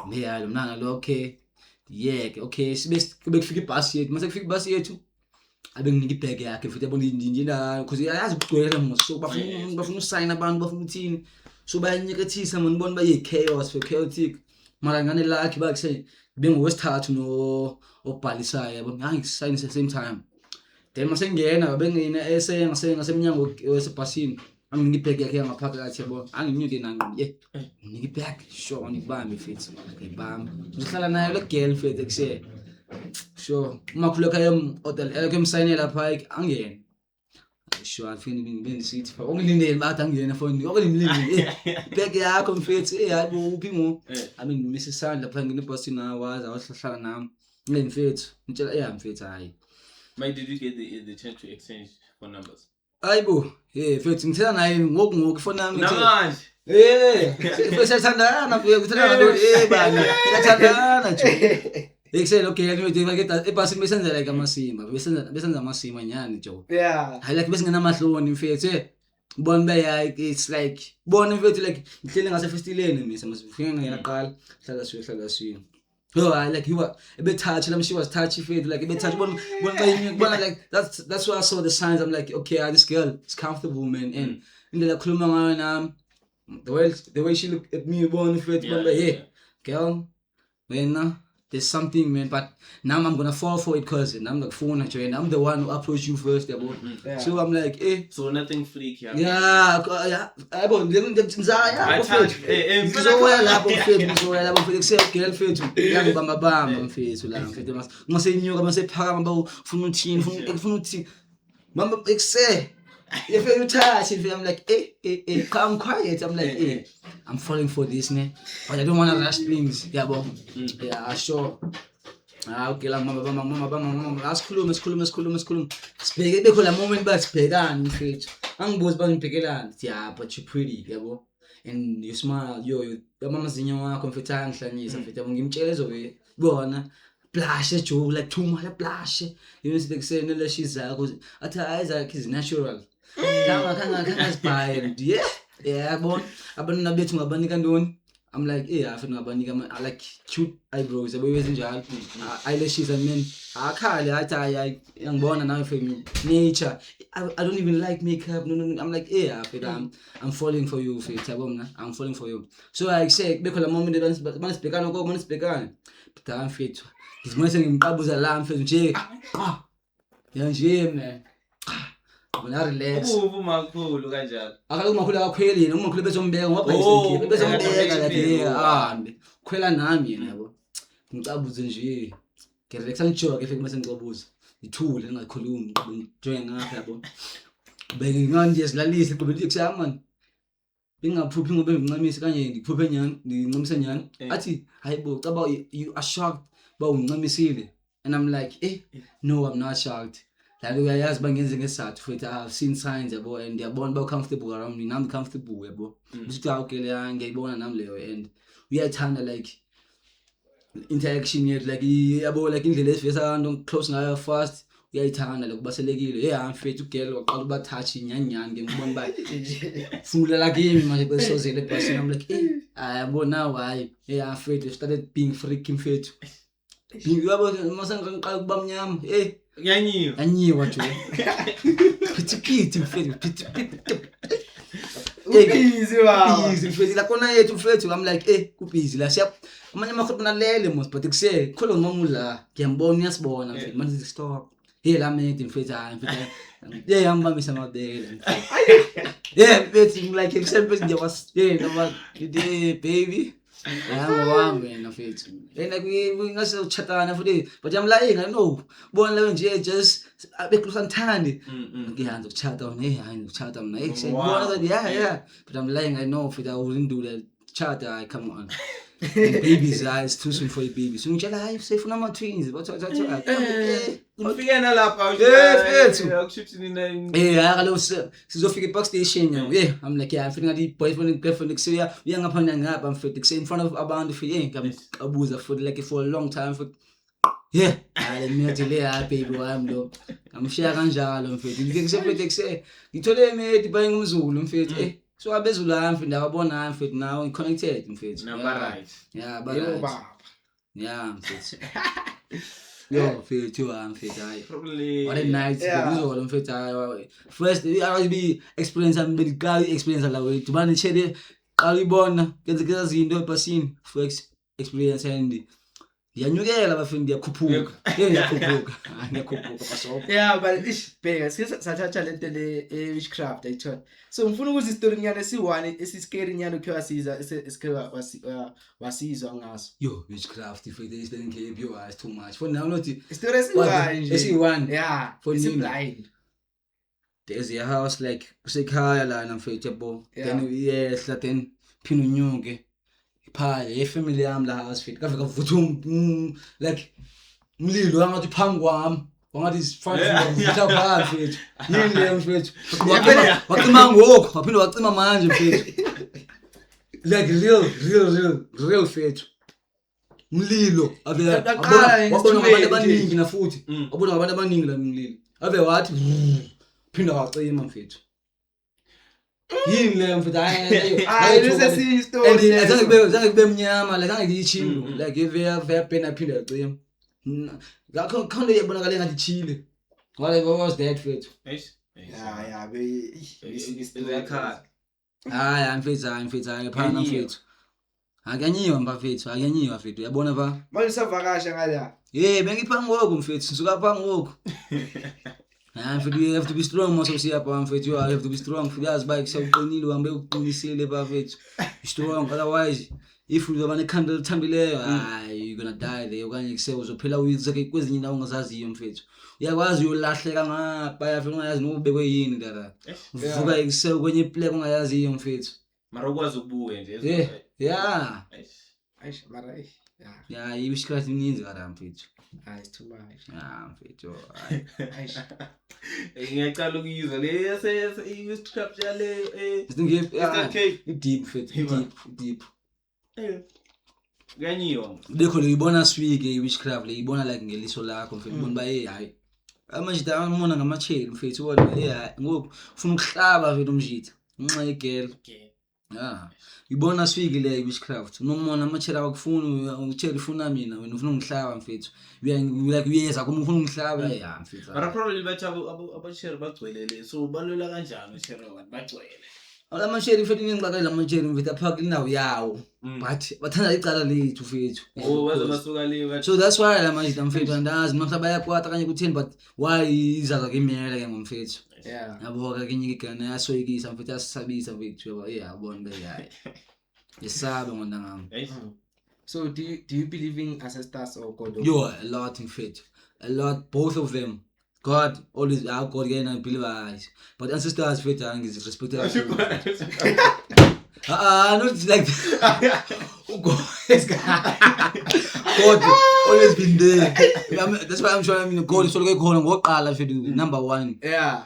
ngiyalo mnanga lo okay sibe kufika ibhasi yethu mase kufika ibhasi yethu abe nginika ibag yakhe mfethu yabona njena because ayazi ukugcwele so bafuna usign abantu bafuna uthini so bayanyekethisa manje bona baye chaos for chaotic mara ngane lakhe bakuse bengowesithathu no obhalisayo yabo ngangisign same time then masengena bengina ngasemnyango wesebhasini anginika ibag yakhe yangaphakathi yabo anginyuke nami nginika ibag sure ngibambe mfethu ngibamba ngihlala naye le girl mfethu ekuse sure umakhulu ekhaya hotel ekemsignela lapha angena sure afini bengisithi fa ongilindele bathi angena phone ongilindele ibag yakho mfethu hayibo uphi mo ami ngimisa isandla pha ngine bhasini nawazi awahlala nami ngimfethu ngitshela mfethu hayi
Why did you get the chance to exchange phone numbers?
Ayibo mfethu ngithela naye ngoku phone nami
Namanje
mfethu siyathandana ngithela lo bana siyathandana nje Excel okay ngiyothi ngaketa ebhasini besenzela like amasimba besenza amasimba nyani jo hayi like besingena amahloni mfethu ubona bayayi it's like bona mfethu like ngihlele ngasefestileni misa masifika ngiyaqala hlala siyo like you were ebetouch let me she was touchy feel like ebetouch bona like that's why I saw the signs I'm like okay this girl is comfortable man and indlela khuluma ngayo nami the way she looked at me bona mfethu bona girl wena there's something man but now I'm gonna fall for it cause I'm the phone and I'm the one who approached you first so I'm like
so nothing freak
yeah I bought them lapho mfethu girl mfethu yangibamba mfethu la mfethu masenyuka masephakama bawufuna uthini ufuna uthini mama ekuse if you touch if I'm like calm quiet I'm like I'm falling for this man but I don't want to rush things yabo yeah sure okay la mama asikhulume sibheke bekho la moment basibhekana mfethu angibuzi bangibhekelana yeah but you pretty yabo and you smile yo mama zinyo wakho mfethu angihlanyisa mfethu yabo ngimtshele zobe bona blush ejoke like too much blush you know sibekusene lashes zakho athi eyes zakhe is natural kanga spy yeah bon abantwana bethu ngabanika ntoni I'm like afuna ngabanika I like cute eyebrows yabo ezinjalo eyelashes and then akhale athi ngibona nawe from nature I don't even like makeup no I'm like I'm falling for you mfethu yabo mina I'm falling for you so I say bekho la moment banisibhekana konke banisibhekana but mfethu ngizibona sengimqabuza la mfethu nje yanje man Bona relax.
Umakhulu kanjalo.
Akaloku makhulu akakhweli yena umakhulu bezombeka ngobhayisikipi bezombeka lapha ahambe. Khwela nami yena yabo. Ngicabuze nje. Ngerelax ngijoke efike mase ngicabuza. Ithule ngingakhulumi njenga ngapha yabo. Beke nganje silalise qobe lithi kusaya man. Bingaphuphi ngobe ngimncamisa kanye ngiphuphe nyani ngimncamisa nyani. Athi hayibo caba you are shocked ba ungincamisile and I'm like no I'm not shocked. Like uyayazi bangenze ngesathu futhi I've seen signs yabo and yabona ba comfortable around me I'm comfortable yabo ukuthi okay la ngiyibona nami leyo and uyathanda like interaction yet like yabo like indlela esivesa abantu close ngayo fast uyayithanda like kubaselekile mfethu ugirl waqala uba touch nyanyani ngibona ba fula la kimi manje besozele bhasini I'm like yabona why mfethu started being freaky mfethu yabo masangiqala kuba mnyama Yanyiwa nje. Phithiphithi mfethu phithiphithi.
Busy wow.
Busy mfethu la kona yethu mfethu I'm like kubusy la siya amanye amakhulu nalele mos but kuse kholo noma la ngiyambona uyasibona mfethu manje stop. La mate mfethu mfethu yambambisa amabele. Mfethu like example nje was noma today baby Ayangowami wena mfethu. Ngase uchatana futhi but I'm lying I know. Bona leyo nje just bekusangithandi. Ngiyanza ukuchata wena hayi ukuchata mina. Ngibona ukuthi yeah but I'm lying I know futhi I wouldn't do that. Chata come on. Babies it's too soon for your babies. Ungitshela hayi sefuna ama twins.
Ufike nalapha
mfethu.
Akushithi nina
Akalo sizofika epark station yeah I'm like yeah feeling like boyfriend and girlfriend kusiya uyangapha ngapha mfethu kuse in front of abantu futhi ngikabuza futhi like for a long time futhi yeah ale miyathi le baby wami lo ngamshiya kanjalo mfethu ngike kusefethu kuse ngithole imedi bayingumzulu mfethu so abezulu hami mfethu ndababona mfethu now connected mfethu
number right
yeah
Yebo
but
baba.
yeah mfethu yo mfethu mfethu hayi
probably
what a night
Yeah.
ngizolo mfethu hayi first I be experience medical experience la wethu bani chede qala ibona kenze izinto ebhasini first experience and yanyukela bafundi yakhuphuka yakhuphuka yakhuphuka baso
Yeah, but bheka sathatha lento le witchcraft ayithola. So ngifuna ukuza istory nyana esi1 esiscary nyana ukhe wasiza esikhe wasizwa ngaso.
yo witchcraft if it is then keep your eyes too much for now not
Istory esi1 nje.
esi1
Yeah,
For
isi
nini?
blind.
there's a house like kusekhaya lana mfethu yabo
Yeah.
then uyehla then phina unyuke phaya family yami la house fit kafika vuthum like umlilo wangathi phambi kwami wangathi isifana ngithatha phansi mfethu yini le mfethu wacima ngoku waphinde wacima manje mfethu like real mfethu umlilo ave
Yaqala
wabona
ngesithubeni
abantu abaningi
nje.
na futhi wabona abantu abaningi la umlilo ave wathi phinda wacima mfethu yini le mfethu
Hayi lesi istory.
and azange kube mnyama like angeke yichilo like eve pena phinda yacima ngakho khona yabonakala ngathi chile whatever was that mfethu
Yeah, be
Ekhaya.
hayi mfethu hayi phana mfethu akanyiwa mfethu akanyiwa mfethu yabona ba
manje savakasha ngala.
bengipha ngoku mfethu sisuka pha ngoku mfethu you have to be strong mase usiya pha mfethu you have to be strong mfethu yazi bike sewuqinile uhambe uqinisile pha mfethu strong otherwise if uzoba nekhanda lithambileyo you gonna die there okanye kuse uzophela uyizeke kwezinye indawo ongazaziyo mfethu uyakwazi uyolahleka ngapha yafika ungayazi nobekwe yini dala uvuka ikuse kwenye plek ongayaziyo mfethu
Mara ukwazi ukubuke nje.
yeah
Aish mara yeah.
yeah iwishcraft ininzi kada mfethu
It's too much.
mfethu
Aish.
Ngiyacala ukuyizwa le i-witchcraft yale
Isingiphi
Eastern Cape.
deep mfethu deep
Kanyiwa.
lekho leyibona swike iwitchcraft leyibona like ngeliso lakho mfethu ubona ba hayi amajita amona ngamacheli mfethu wona hayi ngoku ufuna ukuhlaba mfethu umjita nxa igel ibona swike le iwitchcraft nomona amacheli akufuni ucheli ufuna mina wena ufuna ungihlaba mfethu like uyeza kuma ufuna ungihlaba mfethu
Mara probably bathi abashare bagcwelele so balula kanjani share abantu bagcwele.
amacheli mfethu ngixakela amacheli mfethu aphaka inawo yawo but bathanda icala lethu mfethu
Bazobasuka le
so that's why la manje mfethu andazi mhlawumbe bayakwata kanye ku10 but why izaza kimela ke ngomfethu
Yeah.
yabo ka kenye igana yasoyikisa mfethu asisabisa mfethu yabo yabona be hayi yesabe ngona ngami
So do you believe in ancestors or God?
yo a lot mfethu a lot both of them God always God again I believe but ancestors mfethu angizi respect not like God always been there. That's why I'm sure God is always khona ngoqala mfethu number 1.
Yeah.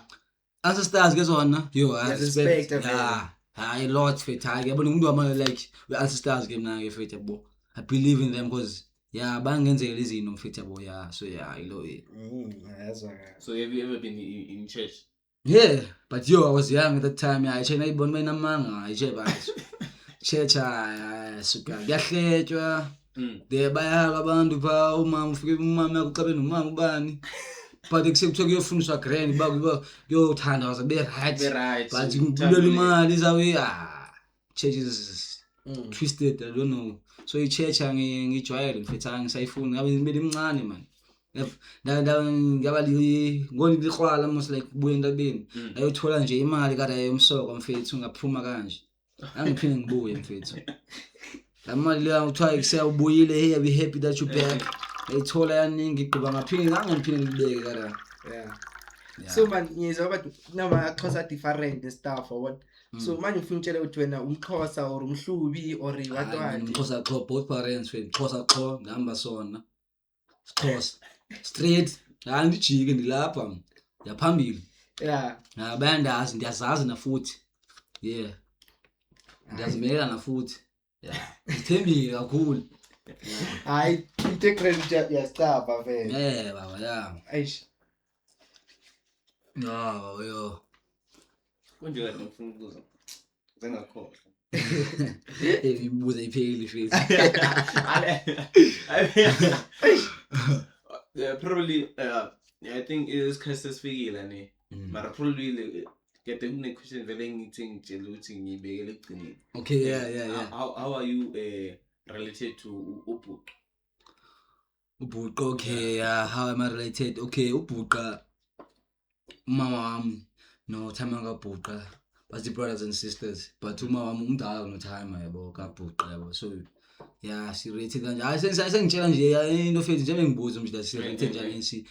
Ancestors kezona yo I
Respect of
a lot mfethu hayi yabona umuntu wama like we ancestors ke mina ke mfethu yabo I believe in them because bangenzela izinto mfethu yabo so ilo
That's right.
So have you ever been in church?
yeah but I was young at that time chena ibona mina manga bathi church suka kuyahletshwa de bayala abantu pha umama ufike umama yakucabena umama ubani but eksekuthiwa kuyofundiswa grand kuyothanda waze be right but ngibulele imali izawe church is twisted I don't know so ichurch ngijwayele mfethu angisayifuni ngabe ngibele imncane man ngabali ngoni liqwala mos like kubuye endabeni ayothola nje imali kada yomsoko mfethu ngaphuma kanje angiphinde ngibuye mfethu La mali leya uthiwa ikuseyawubuyile hey be happy that you back. Ayithola yaningi igqiba ngaphinde ngibeke kada.
Yeah.
Yeah.
So man ngizwa bathi nama-Xhosa different and stuff or what. So manje ufuna utshela ukuthi wena umXhosa or umhlubi or what.
Xhosa Xho, both parents wena Xhosa Xho ngihamba sona. Xhosa straight angijike ndilapha yaphambili.
Yeah.
Bayandazi ndiyazazi na futhi. Yeah. Ndiyazimela na futhi. Yeah. Ngithembile kakhulu.
Hayi ithe credit yasicapha vele.
Baba yeah.
Eish.
No, yo.
Konje kade ngifuna ukubuza. Ngizengakhohlwa.
Ngibuza ipheli futhi.
Yeah, probably I think isikhathi sesifikile ne. Mara probably get the question vele ngithi ngitshela ukuthi ngibekele egcineni.
Okay, yeah.
How are you related to uBhuqa?
Ubhuqa, okay, how am I related? Okay, Ubhuqa umama wami no Timer kaBhuqa. But the brothers and sisters. But umama wami umdala no Timer yabo kaBhuqa yabo. So yeah, she rated kanje. Sengitshela nje into fethu nje ngibuza manje si rated njani si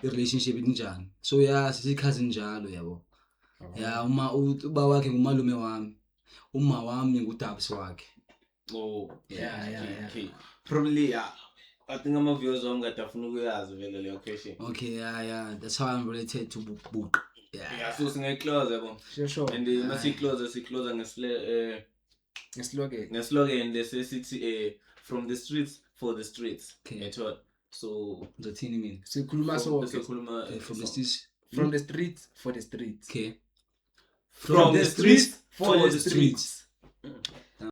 relationship injani. So yeah, sisi-cousin njalo yabo. Yeah, uba wakhe ngumalume wami. Uma wami ngudabs wakhe.
Oh,
yeah.
Okay. Probably yeah. I think I'm a viewers wami kade afuna ukuyazi vele leyo question.
Okay, yeah. That's how I'm related to Bhuqa.
Yeah, so singayiclose yabo.
Sure.
And masi-close ngeslogan lesithi from the streets for the streets.
Okay.
Yethona. So
Uzothini mina?
Sikhuluma sonke.
sikhuluma
From the streets.
From the streets for the streets.
Okay.
From the streets for the streets.